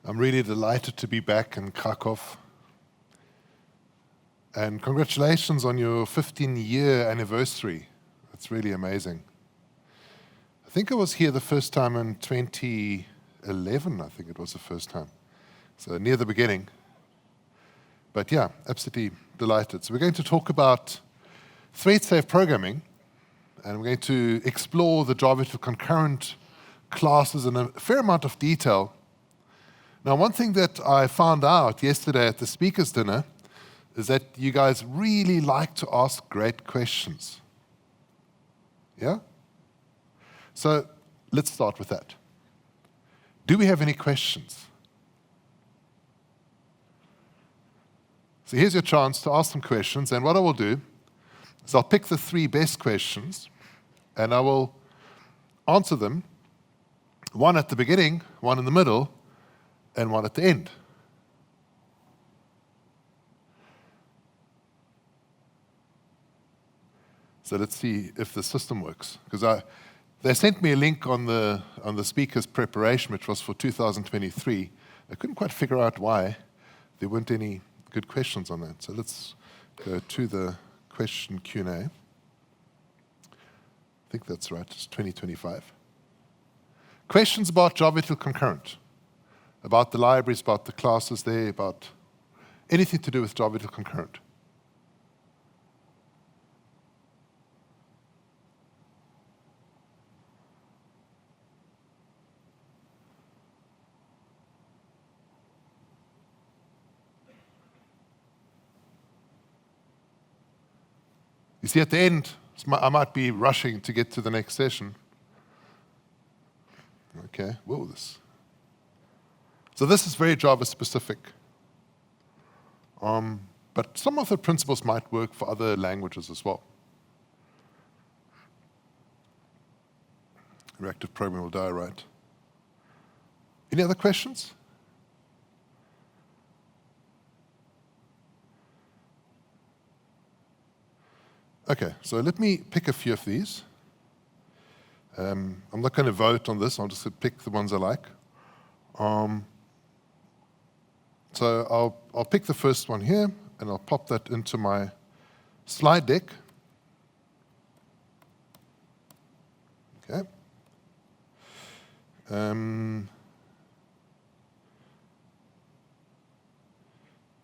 I'm really delighted to be back in Krakow. And congratulations on your 15-year anniversary. That's really amazing. I think I was here the first time in 2011, I think it was the first time. So near the beginning. But yeah, absolutely delighted. So we're going to talk about thread-safe programming, and we're going to explore the Java.util concurrent classes in a fair amount of detail. Now, one thing that I found out yesterday at the speakers' dinner is that you guys really like to ask great questions. Yeah? So let's start with that. Do we have any questions? So here's your chance to ask some questions, and what I will do is I'll pick the 3 best questions, and I will answer them, one at the beginning, one in the middle, and one at the end. So let's see if the system works. Because they sent me a link on the speaker's preparation, which was for 2023. I couldn't quite figure out why there weren't any good questions on that. So let's go to the question Q&A. I think that's right, it's 2025. Questions about Java.util concurrent, about the libraries, about the classes there, about anything to do with Java.util concurrent. You see, at the end, I might be rushing to get to the next session. Okay, whoa, this. So this is very Java-specific. But some of the principles might work for other languages as well. Reactive programming will die, right? Any other questions? Okay, so let me pick a few of these. I'm not going to vote on this, I'll just pick the ones I like. So I'll pick the first one here, and I'll pop that into my slide deck. Okay.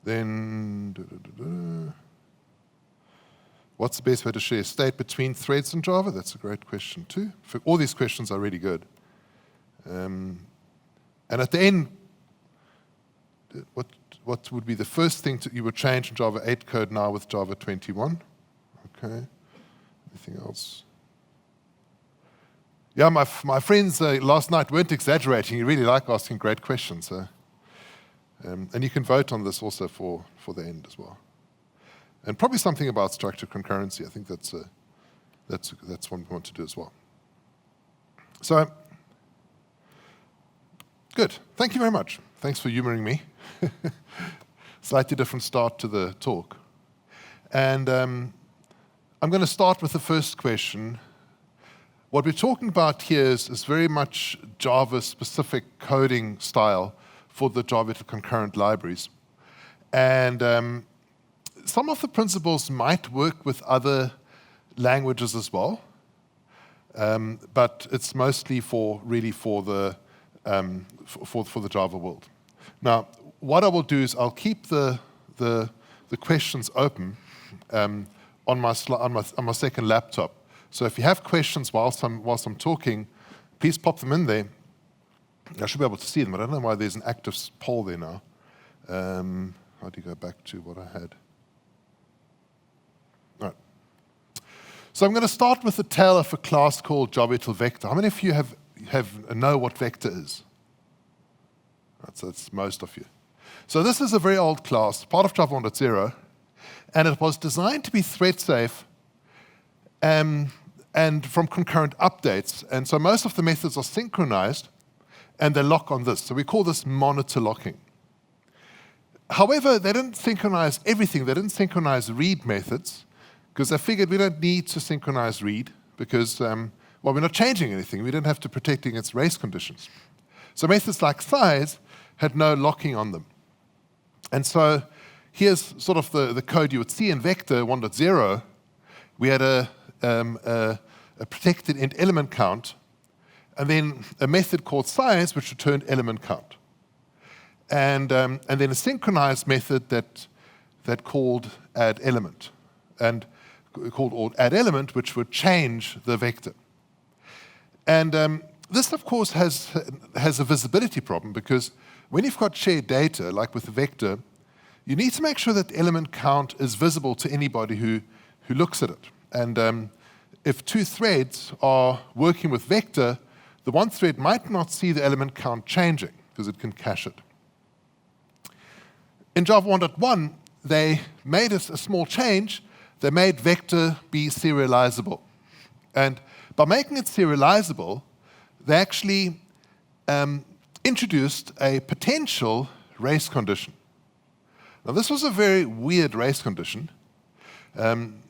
Then, what's the best way to share state between threads and Java? That's a great question too. All these questions are really good. And at the end, what would be the first thing you would change in Java 8 code now with Java 21? Okay. Anything else? Yeah, my friends last night weren't exaggerating. You really like asking great questions. And you can vote on this also for the end as well. And probably something about structured concurrency. I think that's what we want to do as well. So, good. Thank you very much. Thanks for humoring me. Slightly different start to the talk. And I'm going to start with the first question. What we're talking about here is very much Java-specific coding style for the Java.util concurrent libraries. And some of the principles might work with other languages as well, but it's mostly for the Java world. Now, what I will do is I'll keep the questions open on my second laptop. So if you have questions whilst I'm talking, please pop them in there. I should be able to see them, but I don't know why there's an active poll there now. How do you go back to what I had? Right. So I'm going to start with the tale of a class called Java.util Vector. How many of you know what vector is? Right, so it's most of you. So this is a very old class, part of Java 1.0, and it was designed to be thread safe and from concurrent updates. And so most of the methods are synchronized, and they lock on this. So we call this monitor locking. However, they didn't synchronize everything. They didn't synchronize read methods, because they figured we don't need to synchronize read, because, well, we're not changing anything. We don't have to protect against race conditions. So methods like size had no locking on them. And so here's sort of the code you would see in vector 1.0. We had a protected int element count, and then a method called size, which returned element count. And then a synchronized method that called add element, and called add element, which would change the vector. And this, of course, has a visibility problem, because when you've got shared data, like with the vector, you need to make sure that the element count is visible to anybody who looks at it. And if two threads are working with vector, the one thread might not see the element count changing, because it can cache it. In Java 1.1, they made a small change. They made vector be serializable. And by making it serializable, they actually introduced a potential race condition. Now, this was a very weird race condition,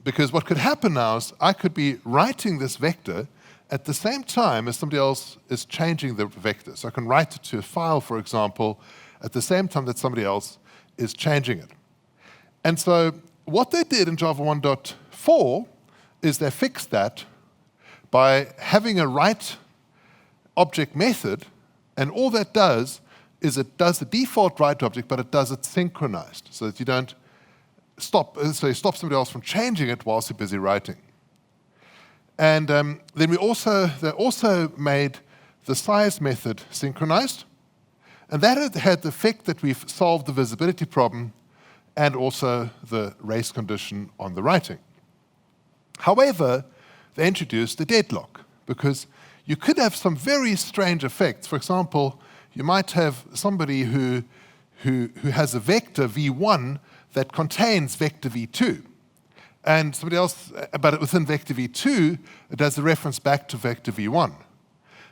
because what could happen now is I could be writing this vector at the same time as somebody else is changing the vector. So I can write it to a file, for example, at the same time that somebody else is changing it. And so what they did in Java 1.4 is they fixed that by having a write object method, and all that does is it does the default write object, but it does it synchronized, so that you don't stop, so you stop somebody else from changing it whilst you're busy writing. And then they also made the size method synchronized, and that had the effect that we've solved the visibility problem and also the race condition on the writing. However, they introduced a deadlock, because you could have some very strange effects. For example, you might have somebody who has a vector v1 that contains vector v2, and somebody else, but within vector v2, it does a reference back to vector v1.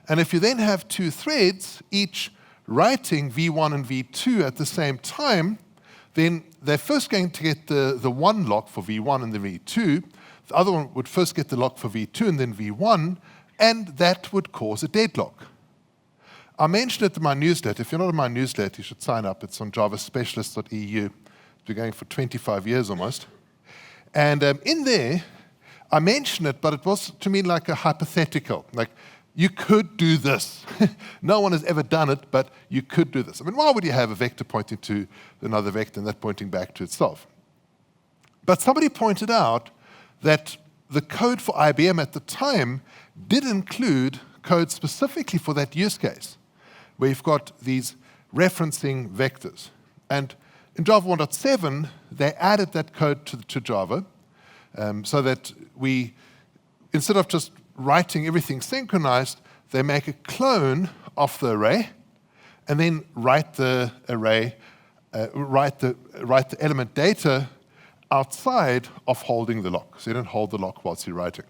And if you then have two threads, each writing v1 and v2 at the same time, then they're first going to get the one lock for v1 and the v2. The other one would first get the lock for v2 and then v1, and that would cause a deadlock. I mentioned it in my newsletter. If you're not in my newsletter, you should sign up. It's on javaspecialist.eu. It's been going for 25 years almost. And in there, I mentioned it, but it was to me like a hypothetical. Like, you could do this. No one has ever done it, but you could do this. I mean, why would you have a vector pointing to another vector and that pointing back to itself? But somebody pointed out that the code for IBM at the time did include code specifically for that use case, where you've got these referencing vectors. And in Java 1.7, they added that code to Java, so that we, instead of just writing everything synchronized, they make a clone of the array, and then write the array, write the element data outside of holding the lock. So you don't hold the lock whilst you're writing.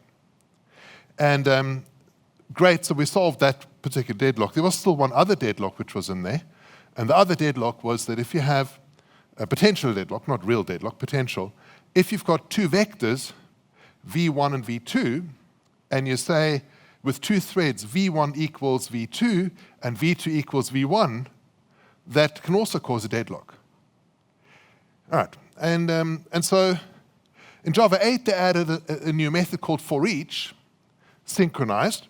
And great, so we solved that particular deadlock. There was still one other deadlock which was in there, and the other deadlock was that if you have a potential deadlock, not real deadlock, potential, if you've got two vectors, v1 and v2, and you say with two threads, v1 equals v2 and v2 equals v1, that can also cause a deadlock. All right, and so in Java 8, they added a new method called forEach, synchronized.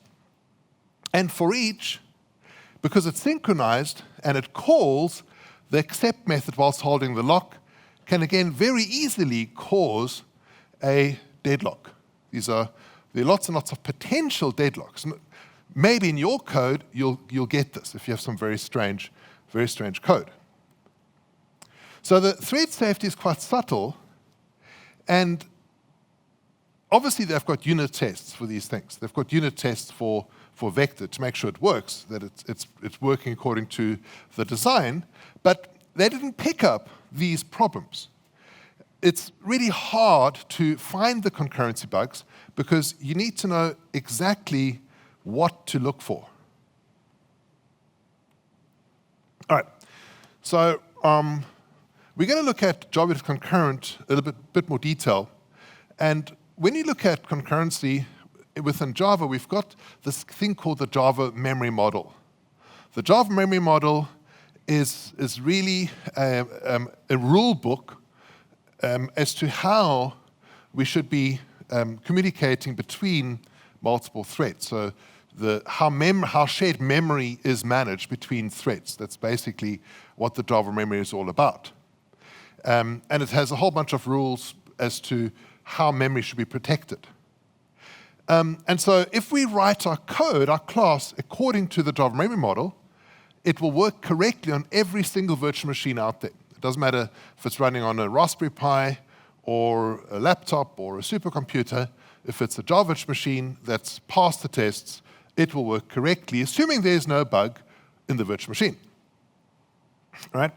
And forEach, because it's synchronized and it calls the accept method whilst holding the lock, can again very easily cause a deadlock. There are lots and lots of potential deadlocks. Maybe in your code, you'll get this if you have some very strange code. So the thread safety is quite subtle, and obviously they've got unit tests for these things. They've got unit tests for vector to make sure it works, that it's working according to the design, but they didn't pick up these problems. It's really hard to find the concurrency bugs because you need to know exactly what to look for. All right, so we're going to look at java.util.concurrent a little bit more detail. And when you look at concurrency within Java, we've got this thing called the Java memory model. The Java memory model is really a rule book as to how we should be communicating between multiple threads. So how shared memory is managed between threads. That's basically what the Java memory is all about. And it has a whole bunch of rules as to how memory should be protected. And so if we write our code, our class, according to the Java memory model, it will work correctly on every single virtual machine out there. It doesn't matter if it's running on a Raspberry Pi or a laptop or a supercomputer. If it's a Java virtual machine that's passed the tests, it will work correctly, assuming there's no bug in the virtual machine. Right?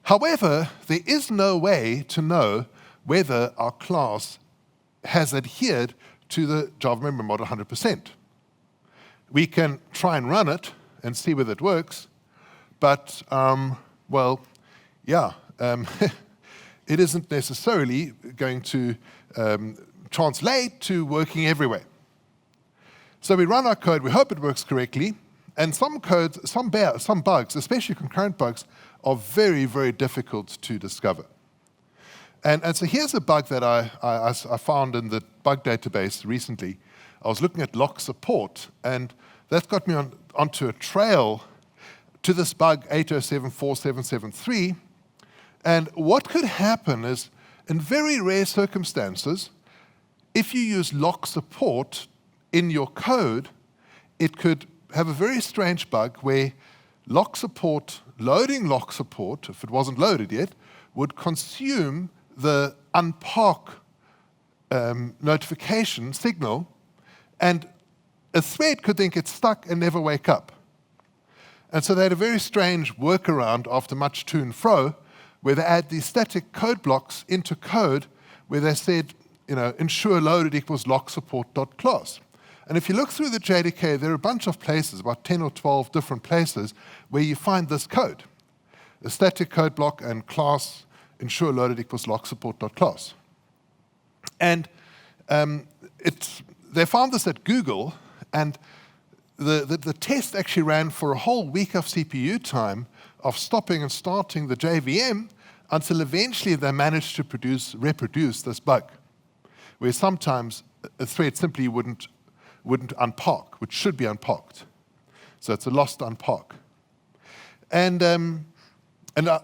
However, there is no way to know whether our class has adhered to the Java memory model 100%. We can try and run it and see whether it works, but, well, yeah, it isn't necessarily going to translate to working everywhere. So we run our code, we hope it works correctly, and some bugs, especially concurrent bugs, are very, very difficult to discover. And so here's a bug that I found in the bug database recently. I was looking at lock support, and that got me onto a trail to this bug 8074773. And what could happen is, in very rare circumstances, if you use lock support in your code, it could have a very strange bug where loading lock support, if it wasn't loaded yet, would consume the unpark notification signal, and a thread could then get stuck and never wake up. And so they had a very strange workaround after much to and fro, where they add these static code blocks into code where they said, ensure loaded equals lock support.class. And if you look through the JDK, there are a bunch of places, about 10 or 12 different places, where you find this code. A static code block and class ensure loaded equals lock support.class. And they found this at Google, and the test actually ran for a whole week of CPU time of stopping and starting the JVM until eventually they managed to reproduce this bug, where sometimes a thread simply wouldn't unpark, which should be unparked. So it's a lost unpark. And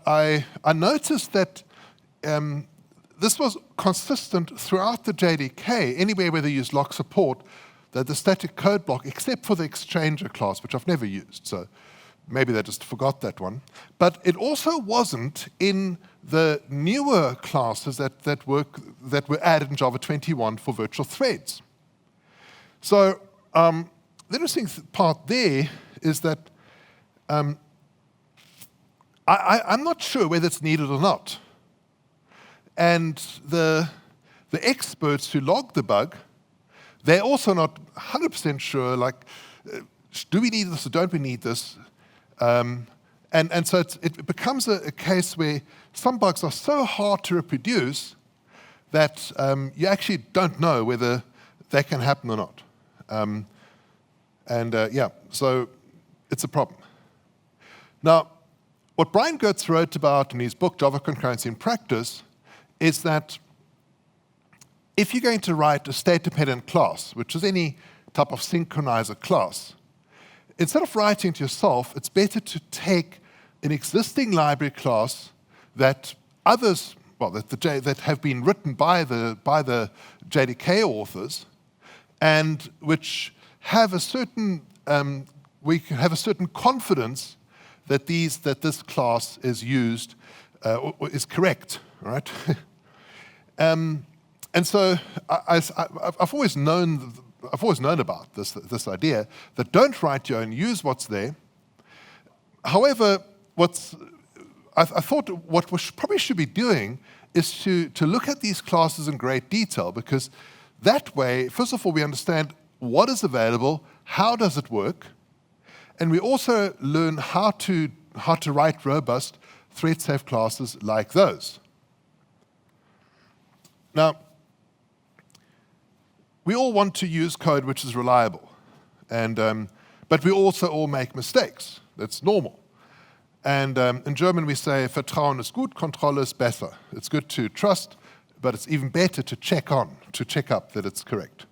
I noticed that this was consistent throughout the JDK, anywhere where they use lock support, that the static code block, except for the exchanger class, which I've never used, so maybe they just forgot that one. But it also wasn't in the newer classes that were added in Java 21 for virtual threads. So the interesting part there is that I'm not sure whether it's needed or not. And the experts who logged the bug, they're also not 100% sure, like, do we need this or don't we need this? And so it becomes a case where some bugs are so hard to reproduce that you actually don't know whether they can happen or not. Yeah, so it's a problem. Now, what Brian Goetz wrote about in his book, Java Concurrency in Practice, is that if you're going to write a state-dependent class, which is any type of synchronizer class, instead of writing it yourself, it's better to take an existing library class that others, well, that have been written by the JDK authors, and which have a certain we can have a certain confidence that this class is used is correct, right? And so I've always known about this idea that don't write your own, use what's there. However, I thought what we probably should be doing is to look at these classes in great detail, because that way, first of all, we understand what is available, how does it work, and we also learn how to write robust thread-safe classes like those. Now, we all want to use code which is reliable, but we also all make mistakes. That's normal. And in German we say, Vertrauen ist gut, Kontrolle ist besser. It's good to trust, but it's even better to check up that it's correct.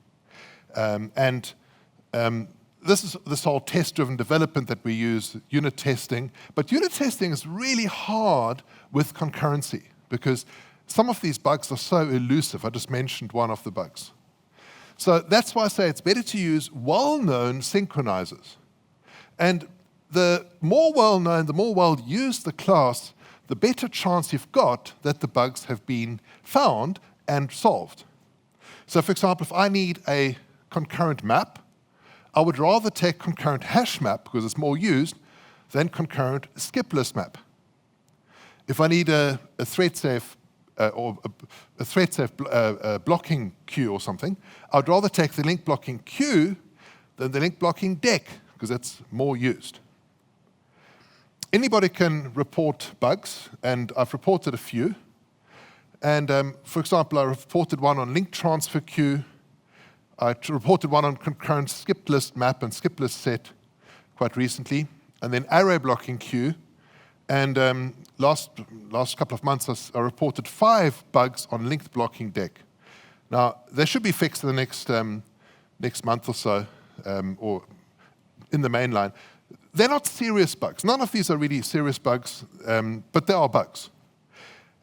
This is this whole test-driven development that we use, unit testing. But unit testing is really hard with concurrency because some of these bugs are so elusive. I just mentioned one of the bugs. So that's why I say it's better to use well-known synchronizers. And the more well-known, the more well-used the class, the better chance you've got that the bugs have been found and solved. So for example, if I need a concurrent map, I would rather take concurrent hash map because it's more used than concurrent skip list map. If I need a thread-safe blocking queue or something, I'd rather take the link blocking queue than the link blocking deck because it's more used. Anybody can report bugs, and I've reported a few. And for example, I reported one on link transfer queue. I reported one on concurrent skip list map and skip list set quite recently, and then ArrayBlockingQueue. And last couple of months, I reported 5 bugs on linked blocking deck. Now, they should be fixed in the next month or so, or in the main line. They're not serious bugs. None of these are really serious bugs, but they are bugs.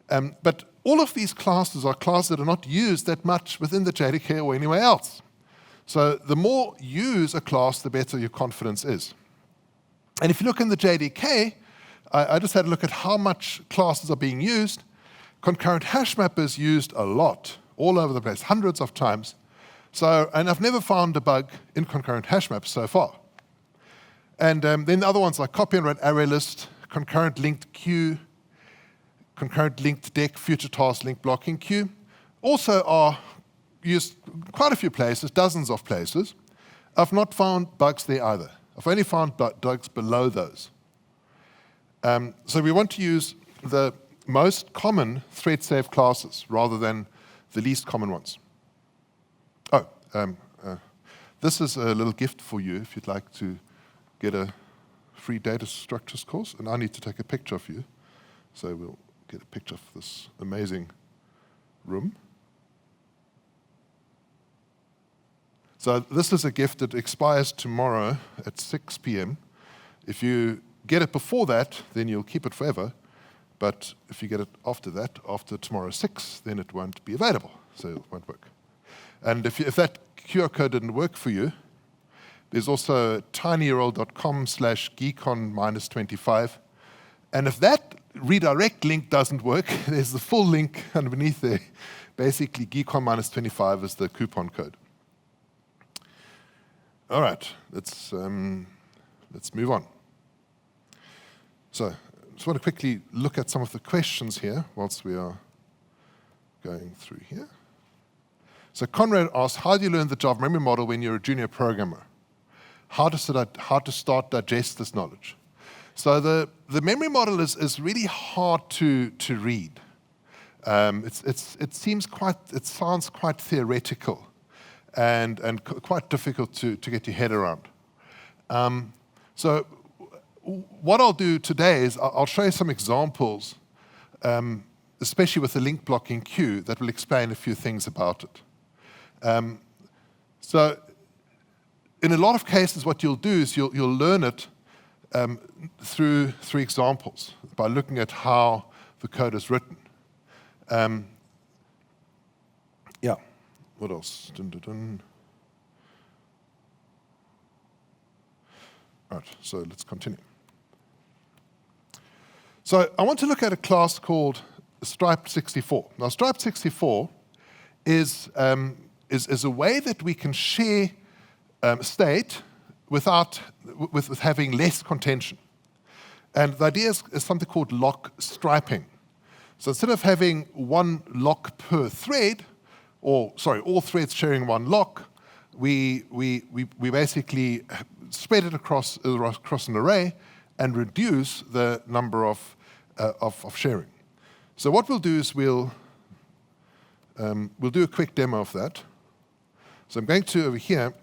But all of these classes are classes that are not used that much within the JDK or anywhere else. So the more you use a class, the better your confidence is. And if you look in the JDK, I just had a look at how much classes are being used. Concurrent hash map is used a lot, all over the place, hundreds of times. And I've never found a bug in concurrent hash maps so far. And then the other ones like CopyOnWriteArrayList, concurrent linked queue, concurrent linked deck, future task link blocking queue, also are used quite a few places, dozens of places. I've not found bugs there either. I've only found bugs below those. So we want to use the most common thread-safe classes rather than the least common ones. Oh, this is a little gift for you if you'd like to get a free data structures course, and I need to take a picture of you. So we'll get a picture of this amazing room. So this is a gift that expires tomorrow at 6 p.m. If you get it before that, then you'll keep it forever. But if you get it after that, after tomorrow 6, then it won't be available, so it won't work. And if that QR code didn't work for you, there's also tinyurl.com/GeeCON-25. And if that redirect link doesn't work, there's the full link underneath there. Basically, GeeCON-25 is the coupon code. All right, let's move on. So I just want to quickly look at some of the questions here whilst we are going through here. So Conrad asks, how do you learn the Java memory model when you're a junior programmer? How to start digest this knowledge? So the memory model is really hard to read. It sounds quite theoretical and quite difficult to get your head around. So what I'll do today is I'll show you some examples, especially with the link blocking queue, that will explain a few things about it. So in a lot of cases, what you'll do is you'll learn it through examples by looking at how the code is written. Yeah, what else? Right, so let's continue. So I want to look at a class called Stripe64. Now, Stripe64 is a way that we can share state with having less contention. And the idea is something called lock striping. So instead of having one lock per thread, all threads sharing one lock, we basically spread it across an array and reduce the number of sharing. So what we'll do is we'll do a quick demo of that. So I'm going to, over here,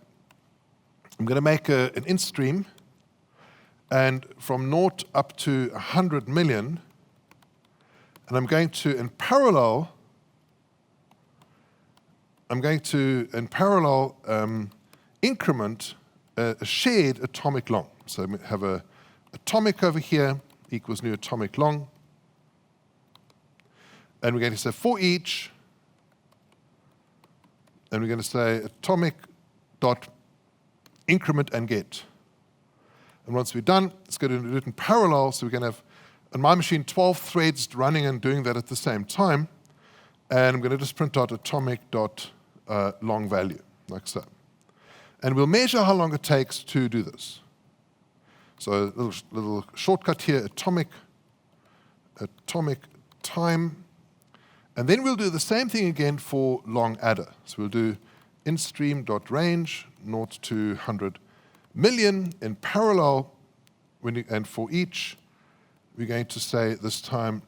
I'm going to make an int stream, and from 0 up to 100 million, and I'm going to, in parallel, increment a shared atomic long. So we have a atomic over here equals new atomic long. And we're going to say for each, and we're going to say atomic dot increment and get. And once we're done, it's going to do it in parallel. So we're going to have, on my machine, 12 threads running and doing that at the same time. And I'm going to just print out atomic dot long value, like so. And we'll measure how long it takes to do this. So a little shortcut here, atomic time. And then we'll do the same thing again for LongAdder. So we'll do instream.range, 0 to 100 million in parallel. And for each, we're going to say this time,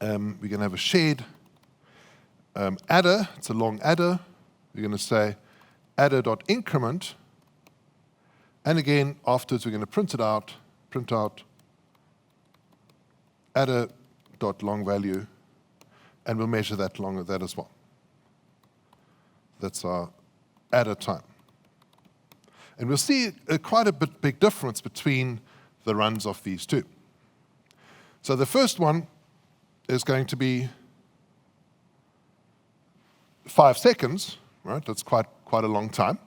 we're going to have a shared adder. It's a LongAdder. We're going to say adder.increment. And again, afterwards, we're going to print out adder.longValue. And we'll measure that as well. That's our adder time. And we'll see quite a big difference between the runs of these two. So the first one is going to be 5 seconds, right? That's quite a long time.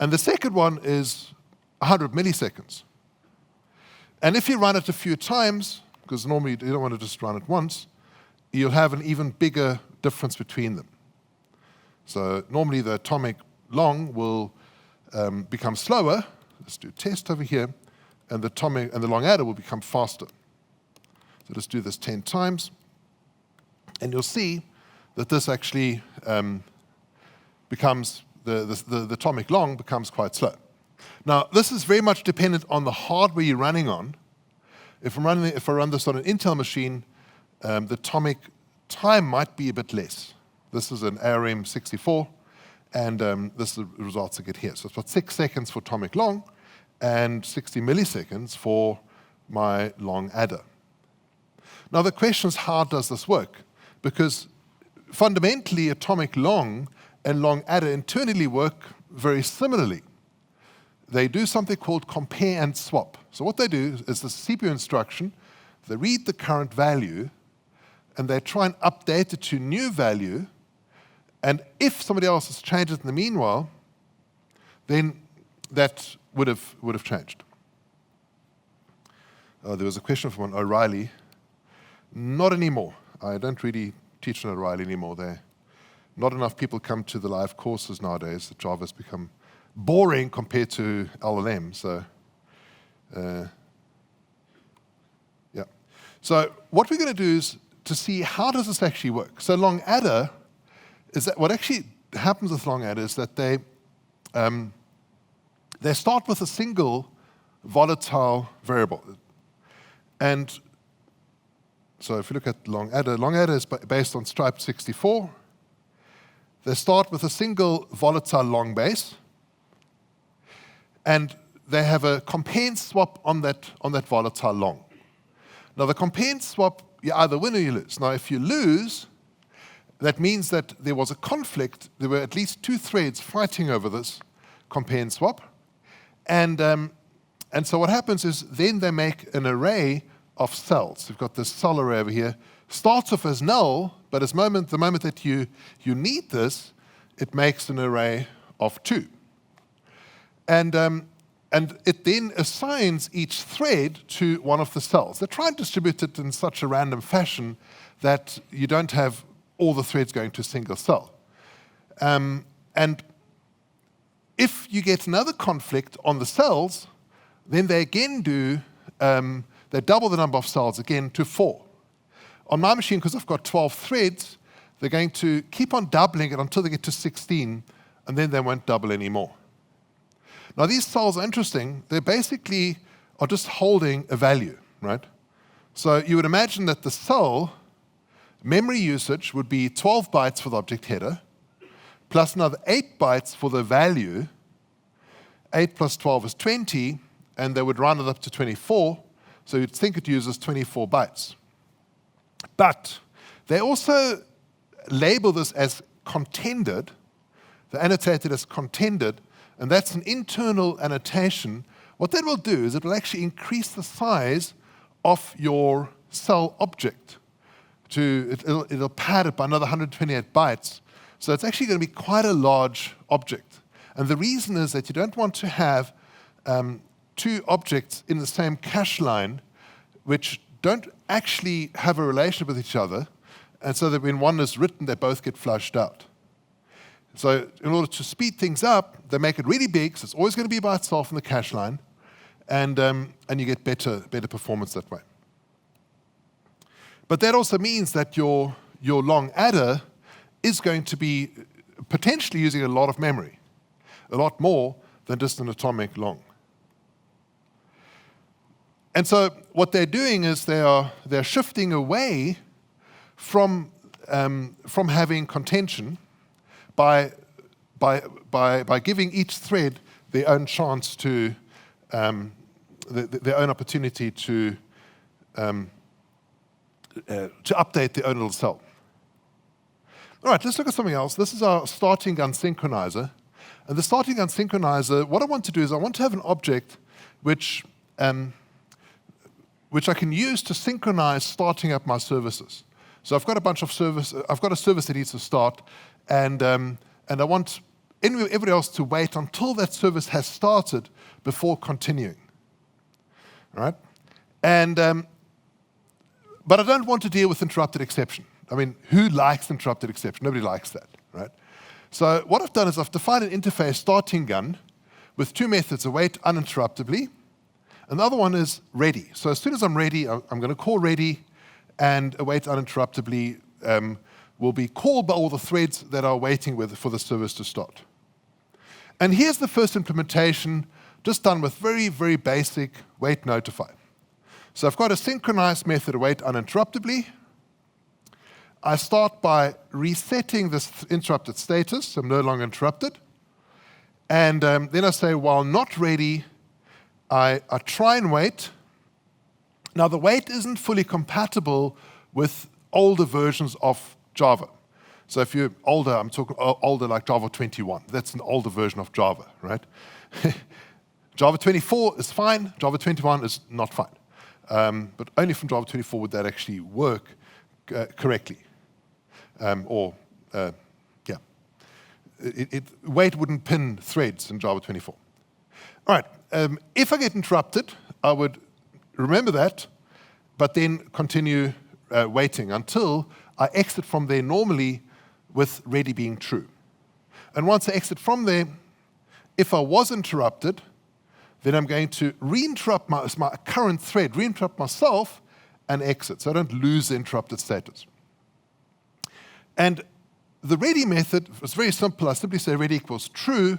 And the second one is 100 milliseconds. And if you run it a few times, because normally you don't want to just run it once, you'll have an even bigger difference between them. So normally the atomic long will become slower. Let's do test over here, and the LongAdder will become faster. So let's do this 10 times, and you'll see that this actually becomes the atomic long becomes quite slow. Now this is very much dependent on the hardware you're running on. If I run this on an Intel machine, the atomic time might be a bit less. This is an ARM64, and this is the results I get here. So it's about 6 seconds for atomic long, and 60 milliseconds for my LongAdder. Now the question is, how does this work? Because fundamentally, atomic long and LongAdder internally work very similarly. They do something called compare and swap. So what they do is the CPU instruction, they read the current value, and they try and update it to new value. And if somebody else has changed it in the meanwhile, then that would have changed. There was a question from an O'Reilly. Not anymore. I don't really teach an O'Reilly anymore. Not enough people come to the live courses nowadays. The Java's become boring compared to LLM. So, yeah. So what we're going to do is to see how does this actually work. So LongAdder is that what actually happens with LongAdder is that they start with a single volatile variable. And so if you look at LongAdder is based on stripe 64. They start with a single volatile long base, and they have a compare and swap on that volatile long. Now the compare and swap, you either win or you lose. Now if you lose, that means that there was a conflict. There were at least 2 threads fighting over this compare and swap. And so what happens is then they make an array of cells. We've got this cell array over here. Starts off as null, but the moment that you need this, it makes an array of 2. And it then assigns each thread to one of the cells. They try and distribute it in such a random fashion that you don't have all the threads going to a single cell. And if you get another conflict on the cells, then they again they double the number of cells again to 4. On my machine, because I've got 12 threads, they're going to keep on doubling it until they get to 16, and then they won't double anymore. Now these cells are interesting. They basically are just holding a value, right? So you would imagine that the cell memory usage would be 12 bytes for the object header, plus another 8 bytes for the value. 8 plus 12 is 20, and they would round it up to 24, so you'd think it uses 24 bytes. But they also label this as contended. They annotate it as contended, and that's an internal annotation. What that will do is it will actually increase the size of your cell object. It'll pad it by another 128 bytes. So it's actually going to be quite a large object. And the reason is that you don't want to have two objects in the same cache line which don't actually have a relationship with each other, and so that when one is written, they both get flushed out. So in order to speed things up, they make it really big, so it's always going to be by itself in the cache line, and you get better performance that way. But that also means that your LongAdder is going to be potentially using a lot of memory, a lot more than just an atomic long. And so what they're doing is they're shifting away from having contention by giving each thread their own chance to their own opportunity to update their own little cell. All right, let's look at something else. This is our starting gun synchronizer. And the starting gun synchronizer, what I want to do is I want to have an object which I can use to synchronize starting up my services. So I've got a bunch of I've got a service that needs to start, and I want everybody else to wait until that service has started before continuing. All right? But I don't want to deal with interrupted exception. I mean, who likes interrupted exception? Nobody likes that, right? So what I've done is I've defined an interface starting gun with two methods, await uninterruptedly, and the other one is ready. So as soon as I'm ready, I'm going to call ready, and await uninterruptedly will be called by all the threads that are waiting for the service to start. And here's the first implementation, just done with very, very basic wait notify. So I've got a synchronized method, await uninterruptedly. I start by resetting this interrupted status, so I'm no longer interrupted. And then I say, while not ready, I try and wait. Now, the wait isn't fully compatible with older versions of Java. So if you're older, I'm talking older like Java 21. That's an older version of Java, right? Java 24 is fine. Java 21 is not fine. But only from Java 24 would that actually work correctly. Wait wouldn't pin threads in Java 24. All right, if I get interrupted, I would remember that, but then continue waiting until I exit from there normally with ready being true. And once I exit from there, if I was interrupted, then I'm going to re-interrupt my current thread, re-interrupt myself, and exit, so I don't lose the interrupted status. And the ready method is very simple. I simply say ready equals true,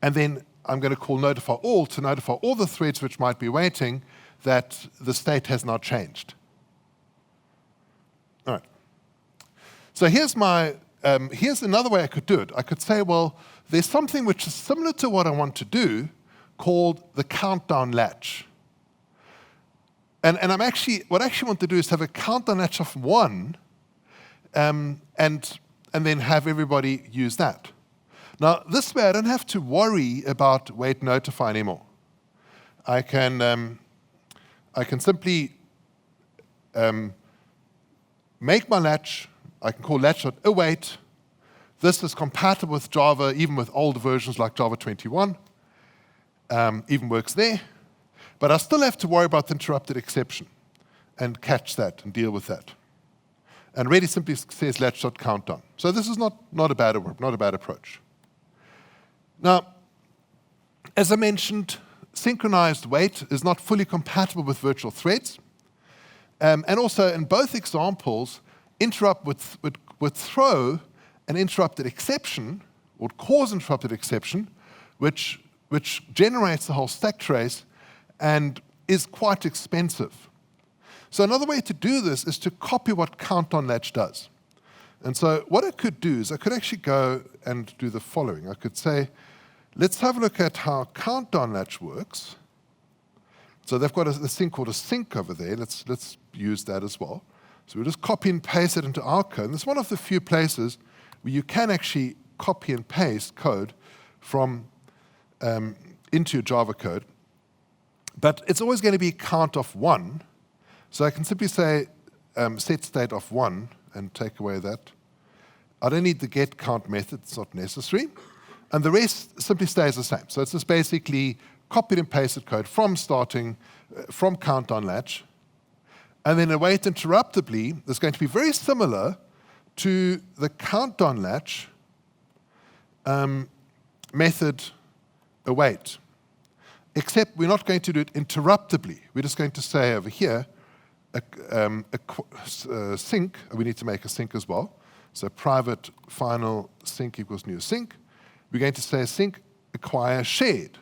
and then I'm going to call notify all to notify all the threads which might be waiting that the state has not changed. All right. So here's another way I could do it. I could say, well, there's something which is similar to what I want to do called the countdown latch. And what I actually want to do is have a countdown latch of 1, and then have everybody use that. Now, this way I don't have to worry about wait notify anymore. I can simply make my latch. I can call latch.await. This is compatible with Java, even with older versions like Java 21. Even works there. But I still have to worry about the interrupted exception and catch that and deal with that. And ready simply says latch.countdown. So this is not a bad approach. Now, as I mentioned, synchronized wait is not fully compatible with virtual threads. And also, in both examples, interrupt would throw an interrupted exception, or cause interrupted exception, which generates the whole stack trace and is quite expensive. So another way to do this is to copy what countdown latch does. And so what I could do is I could actually go and do the following. I could say, let's have a look at how countdown latch works. So they've got this thing called a sync over there. Let's use that as well. So we'll just copy and paste it into our code. And it's one of the few places where you can actually copy and paste code from into your Java code. But it's always going to be count of 1. So I can simply say set state of 1 and take away that. I don't need the get count method. It's not necessary. And the rest simply stays the same. So it's just basically copied and pasted code from starting, from count on latch. And then await interruptibly is going to be very similar to the count on latch method await. Except we're not going to do it interruptibly. We're just going to say over here, sync, we need to make a sync as well. So private final sync equals new sync. We're going to say sync acquire shared.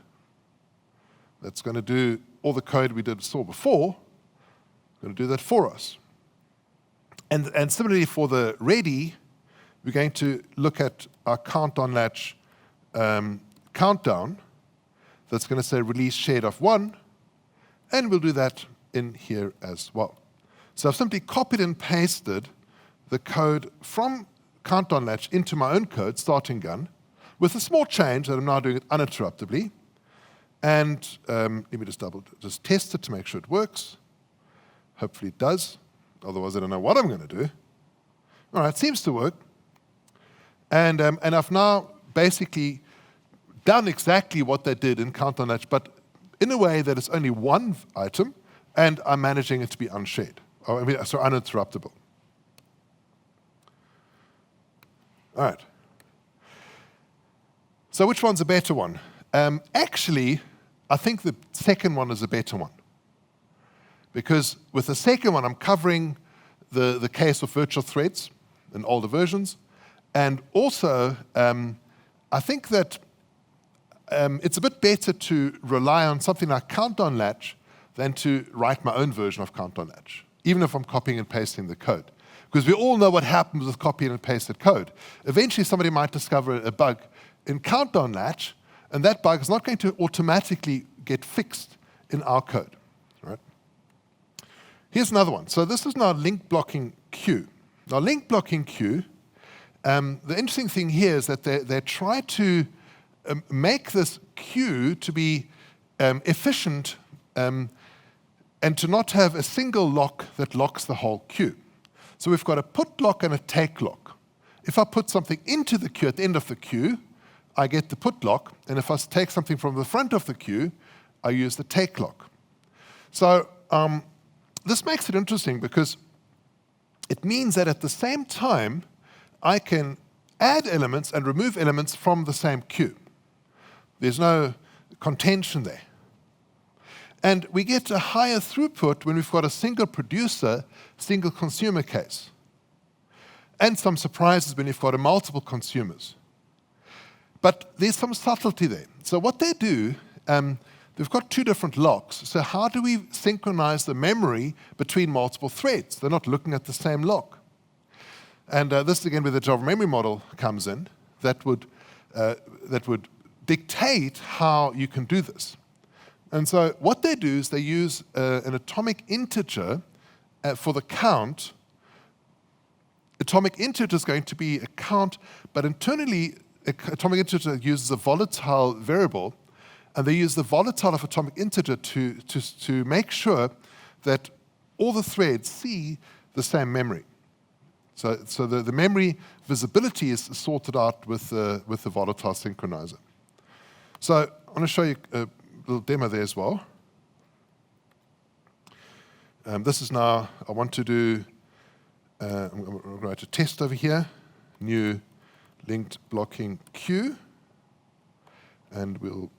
That's going to do all the code we saw before. Going to do that for us. And similarly for the ready, we're going to look at our count on latch countdown. That's going to say release shared of 1, and we'll do that in here as well. So I've simply copied and pasted the code from count on latch into my own code, starting gun, with a small change that I'm now doing it uninterruptibly. And let me just test it to make sure it works. Hopefully it does. Otherwise, I don't know what I'm going to do. All right, it seems to work. And I've now basically done exactly what they did in count on latch, but in a way that it's only one item, and I'm managing it to be unshared, so uninterruptible. All right. So which one's a better one? Actually, I think the second one is a better one. Because with the second one, I'm covering the case of virtual threads in older versions. And also, I think that it's a bit better to rely on something like count on latch than to write my own version of count on latch, even if I'm copying and pasting the code. Because we all know what happens with copying and pasted code. Eventually, somebody might discover a bug in count on latch, and that bug is not going to automatically get fixed in our code. Right? Here's another one. So this is now LinkedBlockingQueue. Now, LinkedBlockingQueue, the interesting thing here is that they try to make this queue to be efficient and to not have a single lock that locks the whole queue. So we've got a put lock and a take lock. If I put something into the queue at the end of the queue, I get the put lock, and if I take something from the front of the queue, I use the take lock. So this makes it interesting because it means that at the same time, I can add elements and remove elements from the same queue. There's no contention there. And we get a higher throughput when we've got a single producer, single consumer case. And some surprises when you've got a multiple consumers. But there's some subtlety there. So what they do, they've got two different locks. So how do we synchronize the memory between multiple threads? They're not looking at the same lock. And this is again where the Java memory model comes in that would dictate how you can do this. And so what they do is they use an atomic integer for the count. Atomic integer is going to be a count, but internally, atomic integer uses a volatile variable, and they use the volatile of atomic integer to make sure that all the threads see the same memory. So the memory visibility is sorted out with the volatile synchronizer. So I want to show you a little demo there as well. This is now, I want to do, I'm going to write a test over here, new LinkedBlockingQueue, and we'll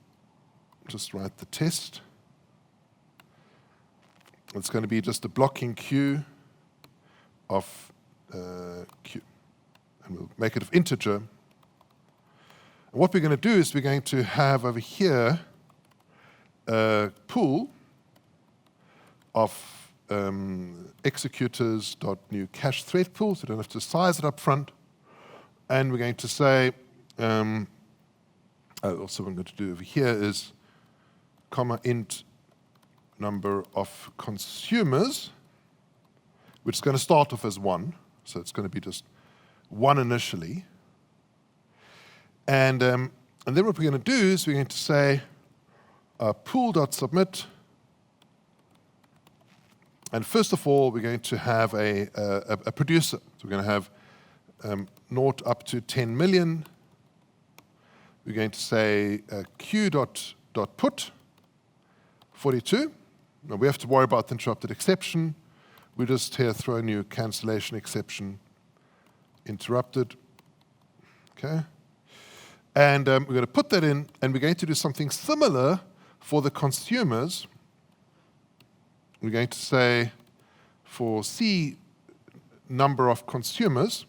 just write the test. It's going to be just a blocking queue of queue, and we'll make it of integer. And what we're going to do is we're going to have over here a pool of executors.new cache thread pool, so you don't have to size it up front. And we're going to say, also what I'm going to do over here is comma int number of consumers, which is going to start off as 1. So it's going to be just 1 initially. And then what we're going to do is we're going to say pool.submit. And first of all, we're going to have a producer. So we're going to have 0 up to 10 million. We're going to say queue.put 42. Now we have to worry about the interrupted exception. We just here throw a new cancellation exception, interrupted. Okay. And we're going to put that in, and we're going to do something similar for the consumers. We're going to say for C number of consumers,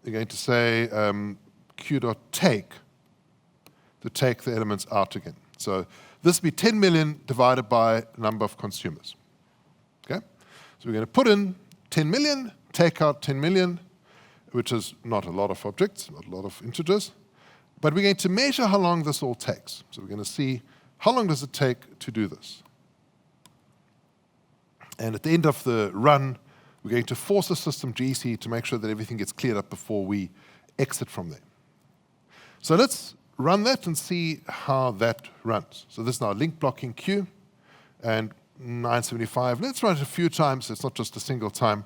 we're going to say q.take to take the elements out again. So this will be 10 million divided by number of consumers. Okay? So we're going to put in 10 million, take out 10 million, which is not a lot of objects, not a lot of integers. But we're going to measure how long this all takes. So we're going to see how long does it take to do this. And at the end of the run, we're going to force the system GC to make sure that everything gets cleared up before we exit from there. So let's run that and see how that runs. So this is now LinkedBlockingQueue and 975. Let's run it a few times. So it's not just a single time.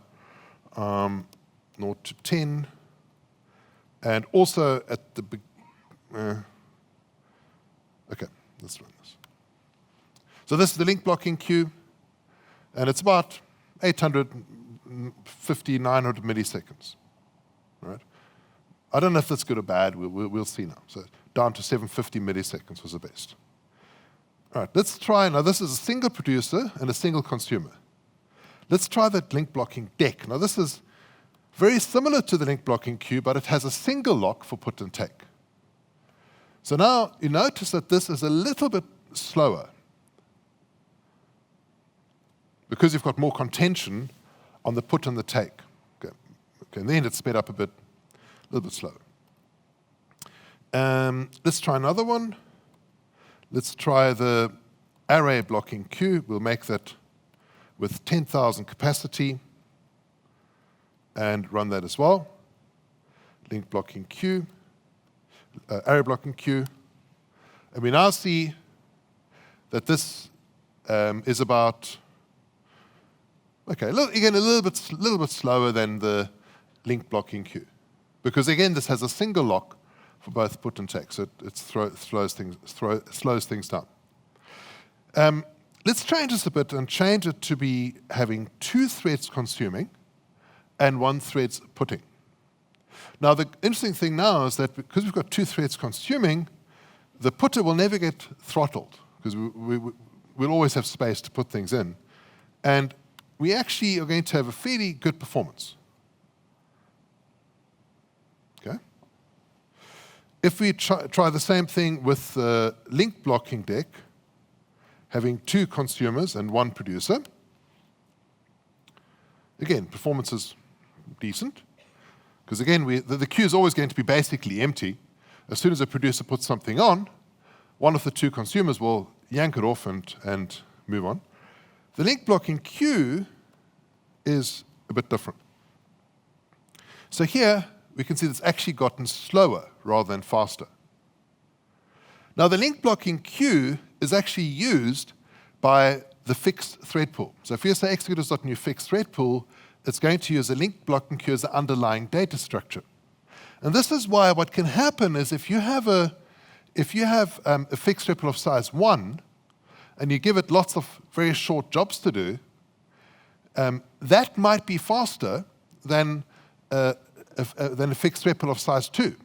0 to 10. And also at the okay, let's run this. So this is the LinkedBlockingQueue. And it's about 850, 900 milliseconds. Right? I don't know if that's good or bad. We'll see now. So down to 750 milliseconds was the best. All right, let's try. Now, this is a single producer and a single consumer. Let's try that link blocking deck. Now, this is very similar to the link blocking queue, but it has a single lock for put and take. So now you notice that this is a little bit slower because you've got more contention on the put and the take. Okay, and then it's sped up a little bit slower. Let's try another one. Let's try the array blocking queue. We'll make that with 10,000 capacity and run that as well. Link blocking queue, array blocking queue. And we now see that this is about, okay, again, a little bit slower than the link blocking queue. Because again, this has a single lock for both put and take, so it slows things down. Let's change this a bit and change it to be having 2 threads consuming and 1 thread putting. Now, the interesting thing now is that because we've got 2 threads consuming, the putter will never get throttled because we'll always have space to put things in. And we actually are going to have a fairly good performance. Okay? If we try the same thing with the link blocking deck, having 2 consumers and 1 producer, again, performance is decent. Because again, the queue is always going to be basically empty. As soon as a producer puts something on, one of the 2 consumers will yank it off and move on. The link blocking queue is a bit different. So here, we can see it's actually gotten slower rather than faster. Now, the link blocking queue is actually used by the fixed thread pool. So if you say executors.new fixed thread pool, it's going to use a link blocking queue as the underlying data structure. And this is why what can happen is if you have a fixed thread pool of size 1, and you give it lots of very short jobs to do, that might be faster than a fixed thread pool of size 2.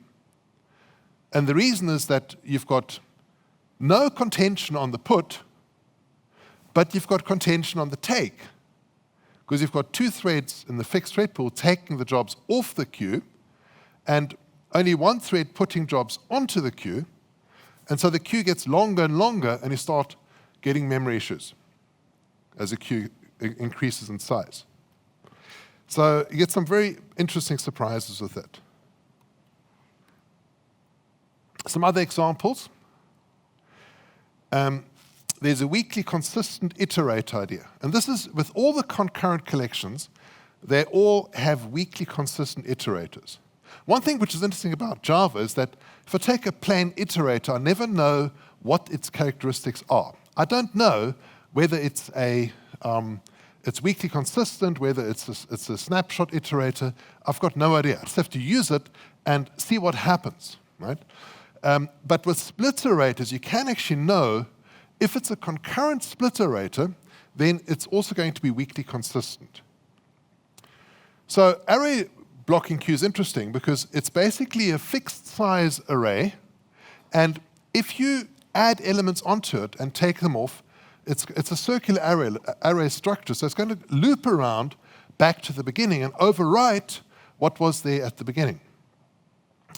And the reason is that you've got no contention on the put, but you've got contention on the take. Because you've got 2 threads in the fixed thread pool taking the jobs off the queue, and only 1 thread putting jobs onto the queue. And so the queue gets longer and longer, and you start getting memory issues as the queue increases in size. So you get some very interesting surprises with it. Some other examples. there's a weakly consistent iterate idea. And this is with all the concurrent collections, they all have weakly consistent iterators. One thing which is interesting about Java is that if I take a plain iterator, I never know what its characteristics are. I don't know whether it's it's weakly consistent, whether it's a snapshot iterator. I've got no idea. I just have to use it and see what happens, right? But with split iterators, you can actually know if it's a concurrent split iterator, then it's also going to be weakly consistent. So ArrayBlockingQueue is interesting because it's basically a fixed size array, and if you add elements onto it and take them off, it's a circular array structure, so it's going to loop around back to the beginning and overwrite what was there at the beginning.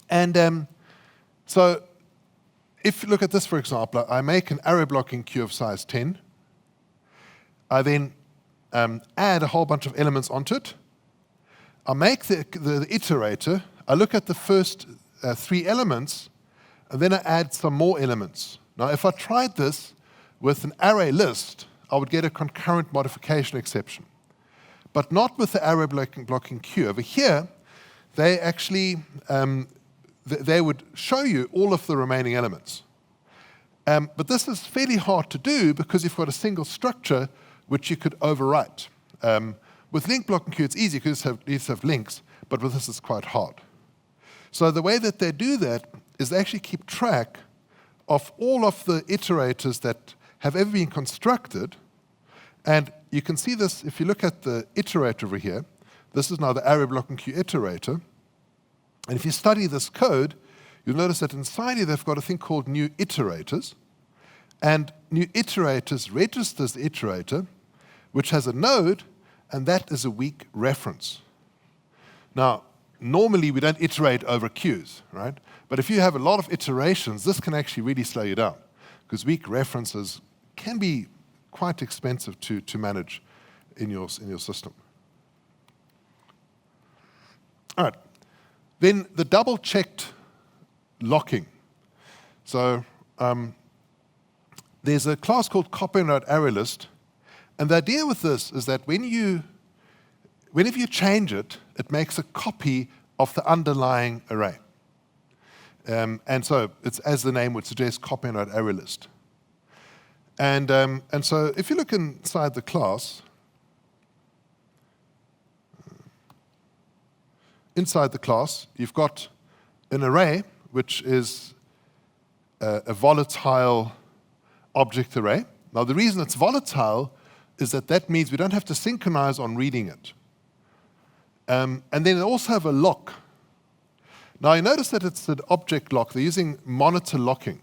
And so if you look at this, for example, I make an ArrayBlockingQueue of size 10. I then add a whole bunch of elements onto it. I make the iterator. I look at the first 3 elements, and then I add some more elements. Now, if I tried this with an array list, I would get a concurrent modification exception. But not with the ArrayBlockingQueue. Over here, they actually they would show you all of the remaining elements. But this is fairly hard to do because you've got a single structure which you could overwrite. With LinkedBlockingQueue, it's easy because you just have links, but with this, it's quite hard. So the way that they do that is they actually keep track of all of the iterators that have ever been constructed. And you can see this if you look at the iterator over here. This is now the ArrayBlockingQueue iterator. And if you study this code, you'll notice that inside here they've got a thing called new iterators. And new iterators registers the iterator, which has a node, and that is a weak reference. Now, normally we don't iterate over queues, right? But if you have a lot of iterations, this can actually really slow you down, because weak references can be quite expensive to manage in your system. All right. Then the double-checked locking. So there's a class called CopyOnWriteArrayList, and the idea with this is that whenever you change it, it makes a copy of the underlying array. And so it's, as the name would suggest, CopyOnWriteArrayList. And so if you look inside the class, you've got an array, which is a volatile object array. Now, the reason it's volatile is that means we don't have to synchronize on reading it. And then they also have a lock. Now, you notice that it's an object lock. They're using monitor locking.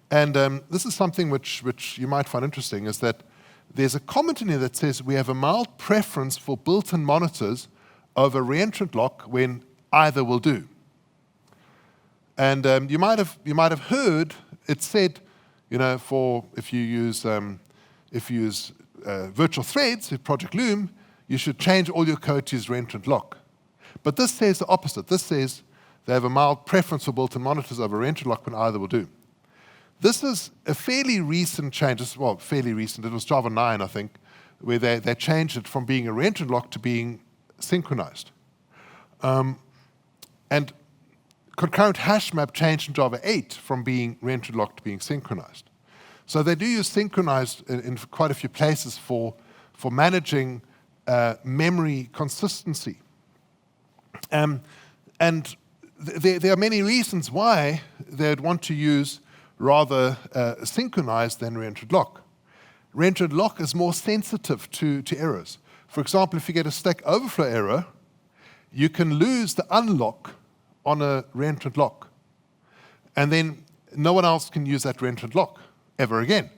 And this is something which you might find interesting, is that there's a comment in here that says we have a mild preference for built-in monitors over reentrant lock when either will do. And you might have heard it said, you know, for if you use virtual threads with Project Loom, you should change all your code to use reentrant lock. But this says the opposite. This says they have a mild preference for built-in monitors over reentrant lock when either will do. This is a fairly recent change. Well, fairly recent. It was Java 9, I think, where they changed it from being a reentrant lock to being synchronized. And concurrent hash map changed in Java 8 from being reentrant lock to being synchronized. So they do use synchronized in quite a few places for managing memory consistency. And there are many reasons why they'd want to use rather synchronized than reentrant lock. Reentrant lock is more sensitive to errors. For example, if you get a Stack Overflow error, you can lose the unlock on a reentrant lock. And then no one else can use that reentrant lock ever again,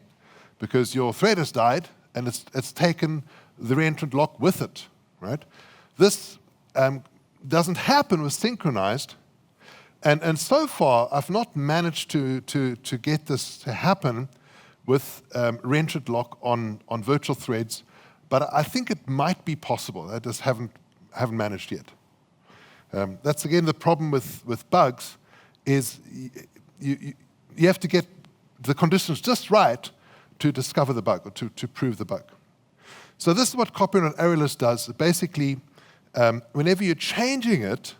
because your thread has died and it's taken the reentrant lock with it, right? This doesn't happen with synchronized. And so far, I've not managed to get this to happen with reentrant lock on virtual threads, but I think it might be possible. I just haven't managed yet. That's again the problem with bugs, is you have to get the conditions just right to discover the bug or to prove the bug. So this is what CopyOnWriteArrayList does. Basically, whenever you're changing it,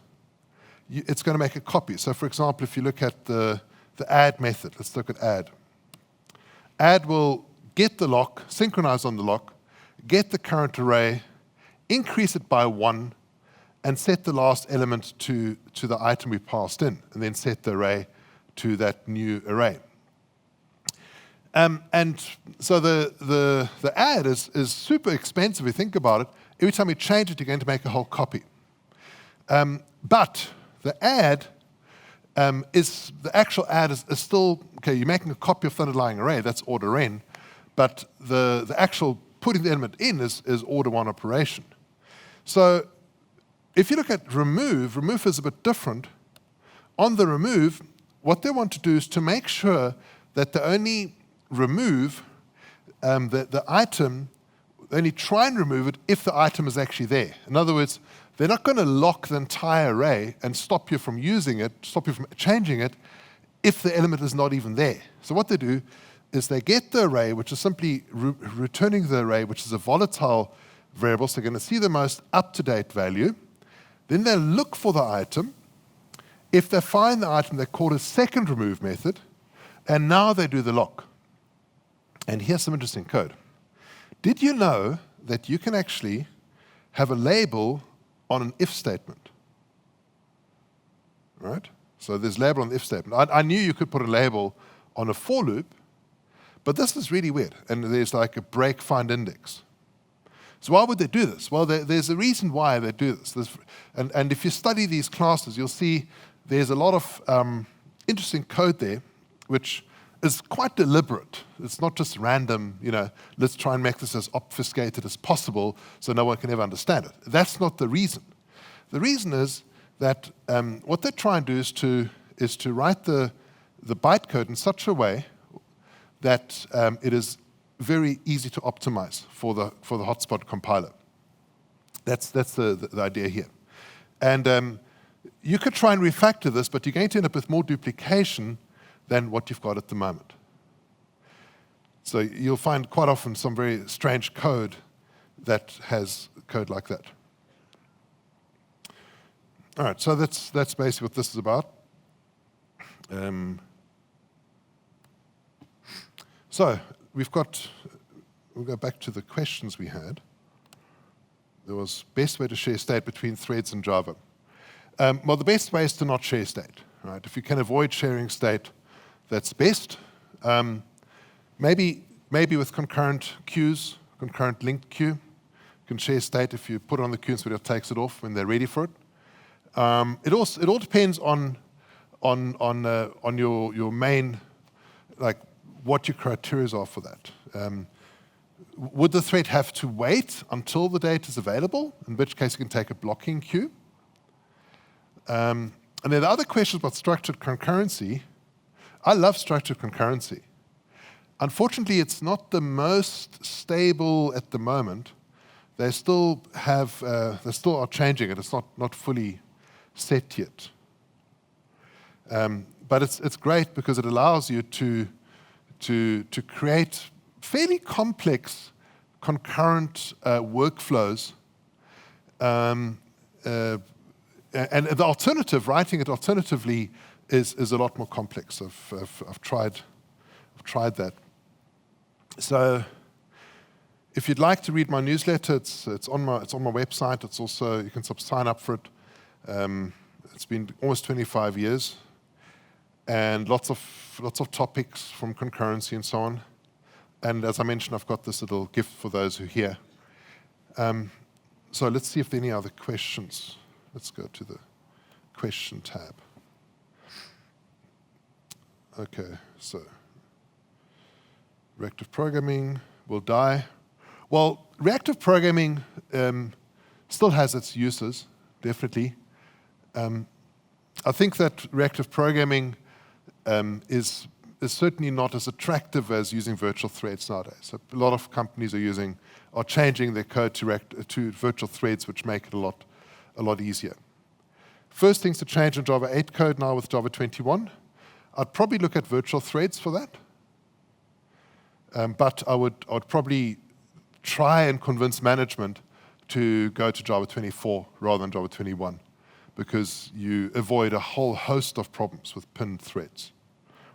it's going to make a copy. So for example, if you look at the add method, let's look at add. Add will get the lock, synchronize on the lock, get the current array, increase it by 1, and set the last element to the item we passed in, and then set the array to that new array. And so the add is super expensive if you think about it. Every time you change it, you're going to make a whole copy. But the add the actual add is still, okay, you're making a copy of the underlying array, that's order n, but the actual putting the element in is order 1 operation. So if you look at remove is a bit different. On the remove, what they want to do is to make sure that they only remove the item, they only try and remove it if the item is actually there. In other words, they're not going to lock the entire array and stop you from using it, stop you from changing it, if the element is not even there. So what they do is they get the array, which is simply returning the array, which is a volatile variable, so they're going to see the most up-to-date value. Then they look for the item. If they find the item, they call a second remove method, and now they do the lock. And here's some interesting code. Did you know that you can actually have a label on an if statement? Right? So there's a label on the if statement. I knew you could put a label on a for loop, but this is really weird. And there's like a break find index. So why would they do this? Well, there's a reason why they do this. And if you study these classes, you'll see there's a lot of interesting code there, which is quite deliberate. It's not just random, let's try and make this as obfuscated as possible so no one can ever understand it. That's not the reason. The reason is that what they try and do is to write the bytecode in such a way that it is very easy to optimize for the hotspot compiler. That's the idea here. And you could try and refactor this, but you're going to end up with more duplication than what you've got at the moment. So you'll find quite often some very strange code that has code like that. All right, so that's basically what this is about. So we'll go back to the questions we had. There was best way to share state between threads and Java. Well, the best way is to not share state. Right? If you can avoid sharing state, that's best. Maybe with concurrent queues, concurrent linked queue, you can share state if you put it on the queue and somebody takes it off when they're ready for it. It all depends on your main, like what your criteria are for that. Would the thread have to wait until the data is available? In which case, you can take a blocking queue. And then the other questions about structured concurrency. I love structured concurrency. Unfortunately, it's not the most stable at the moment. They still are changing it. It's not fully set yet. But it's great because it allows you to create fairly complex concurrent workflows. And the alternative, writing it alternatively, is a lot more complex. I've tried that. So if you'd like to read my newsletter, it's on my website. It's also, you can sign up for it. It's been almost 25 years, and lots of topics from concurrency and so on. And as I mentioned, I've got this little gift for those who hear. So let's see if there are any other questions. Let's go to the question tab. Okay, so reactive programming will die. Well, reactive programming still has its uses, definitely. I think that reactive programming is certainly not as attractive as using virtual threads nowadays. So a lot of companies are changing their code to virtual threads, which make it a lot easier. First things to change in Java 8 code now with Java 21. I'd probably look at virtual threads for that. But I would probably try and convince management to go to Java 24 rather than Java 21, because you avoid a whole host of problems with pinned threads.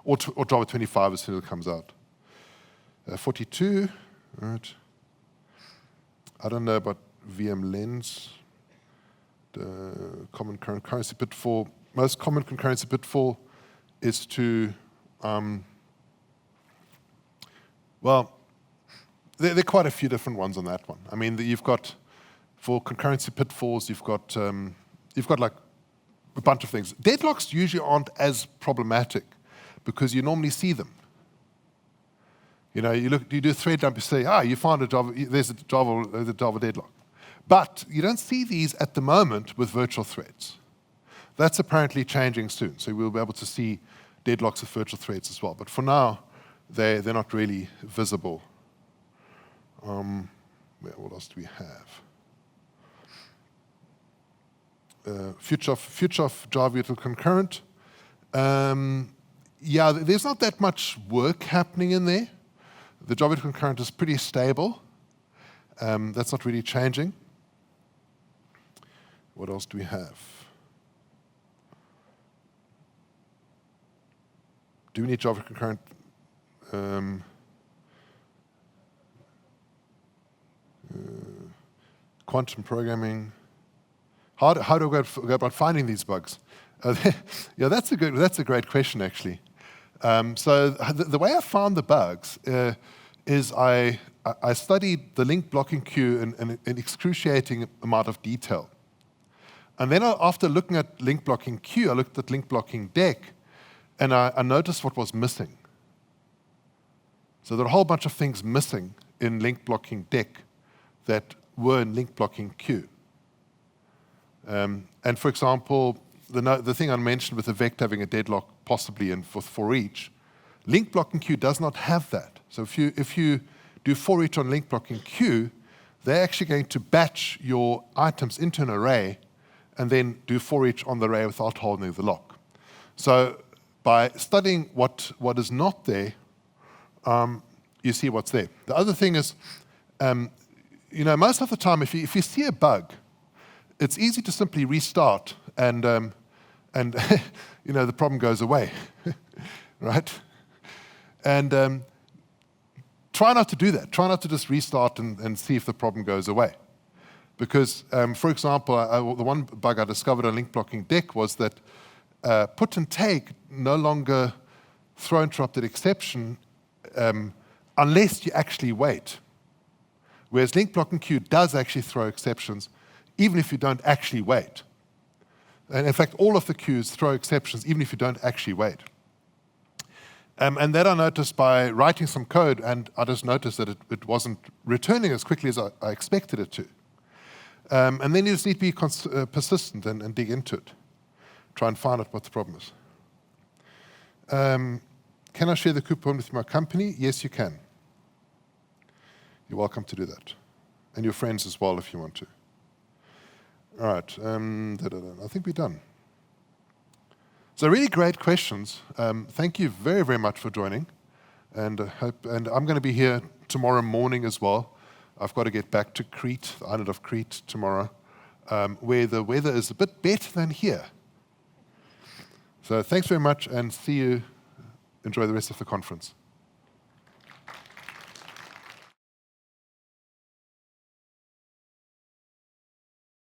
Or Java 25 as soon as it comes out. 42, right. I don't know about VM lens. The common concurrency pitfall. Most common concurrency pitfall is to, well, there are quite a few different ones on that one. I mean, you've got, for concurrency pitfalls, you've got like a bunch of things. Deadlocks usually aren't as problematic because you normally see them. You know, you do a thread dump, you say, you found a Java, there's a Java deadlock. But you don't see these at the moment with virtual threads. That's apparently changing soon, so we'll be able to see deadlocks with virtual threads as well. But for now, they're not really visible. What else do we have? Future of java.util.concurrent. Yeah, there's not that much work happening in there. The java.util.concurrent is pretty stable. That's not really changing. What else do we have? Do we need Java concurrent? Quantum programming. How do I go about finding these bugs? Yeah, that's a great question actually. So the way I found the bugs is I studied the LinkedBlockingQueue in an excruciating amount of detail. And then after looking at LinkedBlockingQueue, I looked at LinkedBlockingDeck, and I noticed what was missing. So there are a whole bunch of things missing in LinkedBlockingDeck that were in LinkedBlockingQueue. And for example, the thing I mentioned with the vector having a deadlock possibly in for each, LinkedBlockingQueue does not have that. So if you do for each on LinkedBlockingQueue, they're actually going to batch your items into an array and then do for each on the array without holding the lock. So by studying what is not there, you see what's there. The other thing is, you know, most of the time, if you see a bug, it's easy to simply restart and you know, the problem goes away, right? And try not to do that. Try not to just restart and see if the problem goes away. Because, for example, the one bug I discovered on LinkedBlockingDeck was that put and take no longer throw interrupted exception unless you actually wait. Whereas LinkedBlockingQueue does actually throw exceptions even if you don't actually wait. And in fact, all of the queues throw exceptions even if you don't actually wait. And that I noticed by writing some code, and I just noticed that it wasn't returning as quickly as I expected it to. And then you just need to be persistent and dig into it. Try and find out what the problem is. Can I share the coupon with my company? Yes, you can. You're welcome to do that. And your friends as well if you want to. All right, I think we're done. So really great questions. Thank you very, very much for joining. And I'm going to be here tomorrow morning as well. I've got to get back to Crete, the island of Crete tomorrow, where the weather is a bit better than here. So thanks very much and see you. Enjoy the rest of the conference.